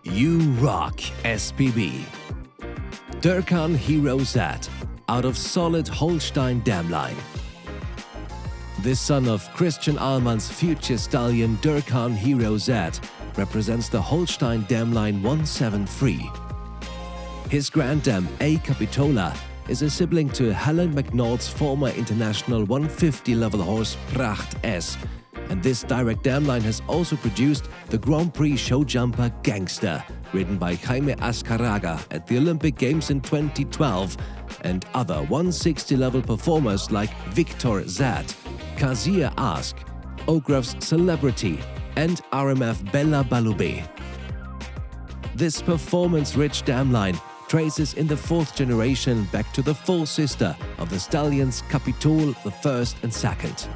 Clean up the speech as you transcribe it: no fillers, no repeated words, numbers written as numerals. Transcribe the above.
You rock, SPB. Dourkhan Hero Z, out of solid Holstein dam line. This son of Christian Ahlmann's future stallion Dourkhan Hero Z represents the Holstein dam line 173. His grand dam A Capitola is a sibling to Helen McNaughton's former international 150 level horse Pracht S, and this direct dam line has also produced the Grand Prix show jumper Gangster, ridden by Jaime Azcárraga at the Olympic Games in 2012, and other 160 level performers like Victor Zad, Kazir Ask, Ograf's Celebrity, and RMF Bella Balubé. This performance-rich dam line traces in the fourth generation back to the full sister of the stallions Capitol the first and second.